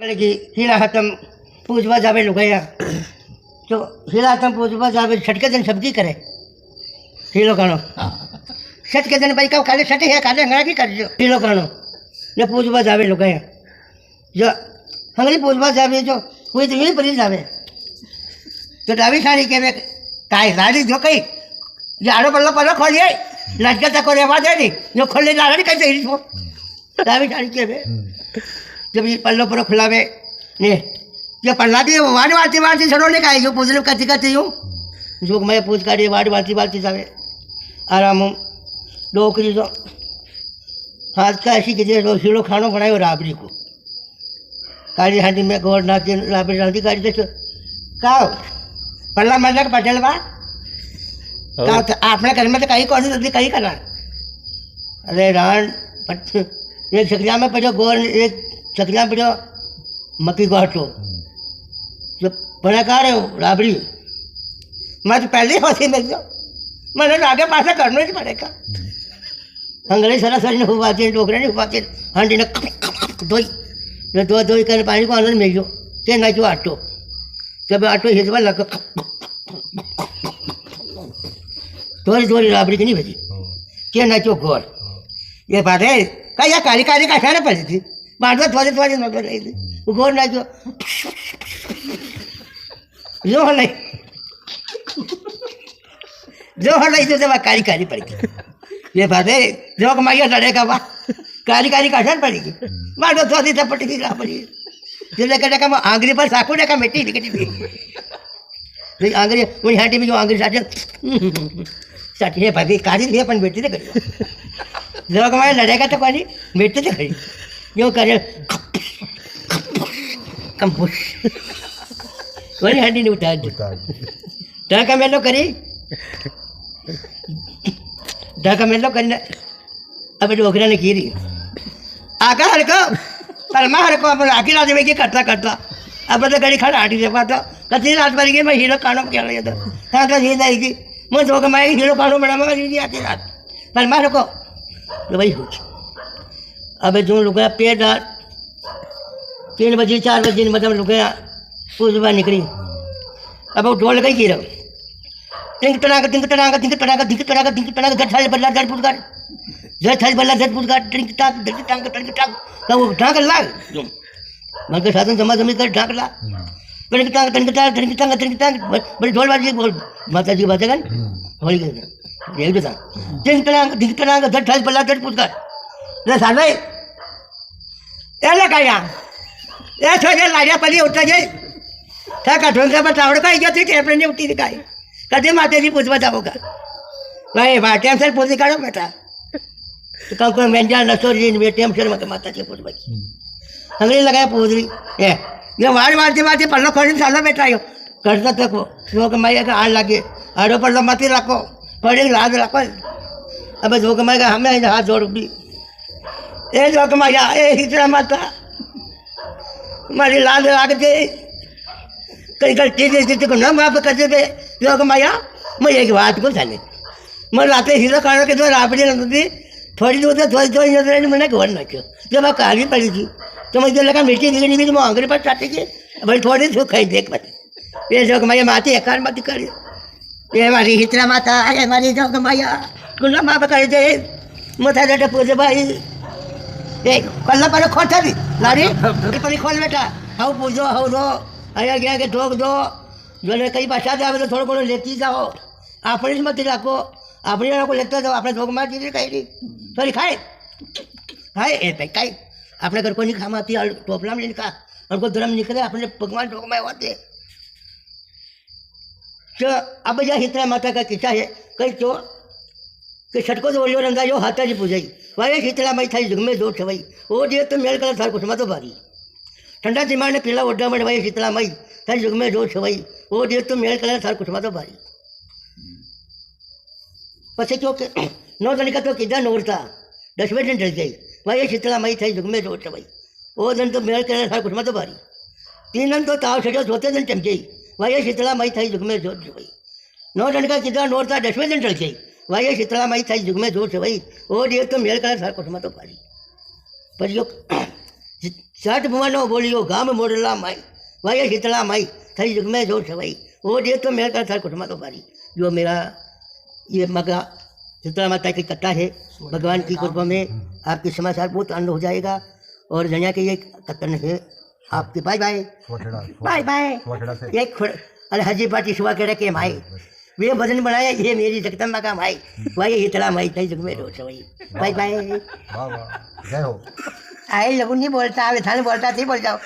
की हिला हातम पूजवा जावे लुगाया तो हिला हातम पूजवा जावे छटके दिन सबकी करे हिलो कानो छठ के दिन भाई का काले छठे है काले अंगड़ा की कर जो हिलो कानो ने पूजवा जावे लुगाया जो हंगली पूजवा जावे जो कोई तो यही परी जावे तो डावी साड़ी के में काय साड़ी जो कई जाड़ो पल्लो पल्लो खोलिए लटका तक रे आवाज है जो खोले लाड़ी कैसे हिल छो डावी साड़ी के में जब ये पल्लो पर खुलावे ने ये पल्ला दी वाड़ी वालती वालती सड़ोने का जो पूजले कति कति यूं जो मैं पूज काढ़ी वाड़ी वालती वालती जावे आराम डोकरी जो हाथ का ऐसी कि जो हिलो खानो बनायो राबड़ी को काली हांडी में गोड़ ना के राबड़ी रांधी काढ़ी दे का पल्ला मल्ला का पटेल बा का आपने घर में तो कहीं कौन सी कहीं करना अरे रान एक छकरिया में पड़ो गोड़ एक चकरिया पड़ो मक्की को हटो जो बना कहा रहे हो राबड़ी मैं तो पहले ही फंसी मिल जाओ मैंने तो आगे पासा करना ही पड़ेगा अंग्रेज सरासरी ने हुआते डोकरे ने हुआते हांडी ने धोई जो दो धोई कर पानी को आनंद मिल जाओ के ना जो आटो जब आटो हिजवा लग थोड़ी थोड़ी राबड़ी की नहीं बची के ना जो गोर ये बात है का या काली काली का खाना पड़ी थी बांधवा थोड़े थोड़े नजर रही थी वो गोर ना जो नहीं जो नहीं तो जब काली काली पड़ेगी ये बात है जो कमाइया लड़ेगा वाह काली काली का खाना पड़ेगी बांधवा थोड़ी चपटी की पड़ी जो लेकर देखा वो आंगली पर साकू देखा मिट्टी निकटी भी आंगली वही हांडी में जो आंगली साटी है भाभी काली भी अपन बेटी ने करी जो कमाया लड़ेगा तो कोई बेटी ने करी जो करे कंपुश कोई हांडी नहीं उठा ढाका मेलो करी ढाका मेलो करना अब डोकरा ने की रही आका हरको परमा हरको अपन आकी रात में की करता करता अब तो गड़ी खड़ा आटी से पाता कति रात भर गई मैं हीरो कानो क्या लगे तो हाँ तो नींद आएगी मैं जो कमाएगी हीरो कानो बना मैं नहीं आती रात परमा हरको तो वही हो अब जो लुगाया पेट 3 बजे 4 बजे मतलब लुगाया पूजवा निकली अब वो ढोल गई गिरो टिंग टड़ांग टिंग टड़ांग टिंग टड़ांग टिंग टड़ांग टिंग टड़ांग झट थाल बल्ला झट पुटगार झट थाल बल्ला झट पुटगार टिंग टांग टिंग टांग टिंग टांग का वो ढाक लाग मन के साधन जमा जमी कर ढाक ला टिंग टांग टिंग टांग टिंग टांग टिंग टांग बड़ी ढोल बाजी बोल माता जी बातें कर होली कर ये बता टिंग टड़ांग झट थाल बल्ला झट पुटगार रे साले ए लगाया ए छोटे लाया पली उठा जाए था का ढोंगा पर तावड़ का इज्जत थी टेपरे ने उठी दिखाई कदे माते जी पूछवा जाओगा भाई बा टाइम से पूछ काढो बेटा तो कम को मेंजा नसोरी ने टाइम से मत माता जी पूछवा अंग्रेज लगाया पूछरी ए ये वार मारते पल्लो खोली सालो बेटा यो करता तक जो के माया का आड़ लागे आड़ो पल्लो मत रखो पड़ी लाज रखो अब जो के माया हमें हाथ जोड़ भी ए जो के माया ए हिजड़ा माता मारी लाज लागते कई कई चीज़ को न माफ कर दे जो के माया मैं एक बात को जाने मैं राते हीरो कानो के जो राबड़ी नदी थोड़ी थोड़ी नजर मैंने घर ना क्यों जब आप काली पड़ी थी तो मुझे लगा मिट्टी दिखनी भी तो मैं आंगली पर चाटी के बड़ी थोड़ी सी खाई देख पाती ये जो के माया माती एकार मत कर ये हमारी हितरा माता है हमारी जो के माया गुना माफ कर दे मथा जटे पूजे भाई ए कल्ला पर खोटा दी लारी पर खोल बेटा हाउ पूजो हाउ रो आया गया के ठोक दो जो कई भाषा जावे तो थोड़ा लेती जाओ अपनी मत रखो अपनी को लेते जाओ अपने ठोक मार दीजिए कहीं थोड़ी खाए खाए ए कहीं अपने घर को नहीं खामाती और टोपला में निका और को धर्म निकले अपने भगवान ठोक में होते तो अब यह हितरा माता का किस्सा है कई तो कि छटको तो बोलियो रंगा जो हाथा जी पूजाई वही हितरा मई थाई जुग में जोर छवई वो दिए तो मेल कर सार कुछ मत भारी ठंडा दिमाग ने पीला ओडा में भाई शीतला मई थाई जुग में जोर छवई वो दिए तो मेल कर सार कुछ मत भारी पछे तो नौ जन का तो किधर नोरता 10वें दिन डर गई वही शीतला मई थाई जुग में जोर छवई वो दिन तो मेल कर सार कुछ मत भारी 3 दिन तो ताव छो चौथे दिन चमके वही शीतला मई थाई जुग में जोर छवई 9 जन का किधर नोरता 10वें दिन डर गई वही शीतला मई थाई जुग में जोर छवई वो दिए तो मेल कर सार कुछ मत भारी पर सठ भुवनो बोलियो गाम मोडला माई भाई शीतला माई थई जुग में जो सवई वो दे तो मेरे का सर कुटुमा तो पारी जो मेरा ये मगा शीतला माता की कथा है भगवान की कृपा में आपके समाचार बहुत आनंद हो जाएगा और जनिया के ये कथन है आपके बाय बाय बाय बाय एक अरे हजी पाटी सुबह कह के माई वे भजन बनाया ये मेरी जगदम्बा का माई भाई शीतला माई थई जुग में जो सवई बाय बाय वाह वाह जय हो आई लगू नहीं बोलता थाने बोलता थी बोल जाओ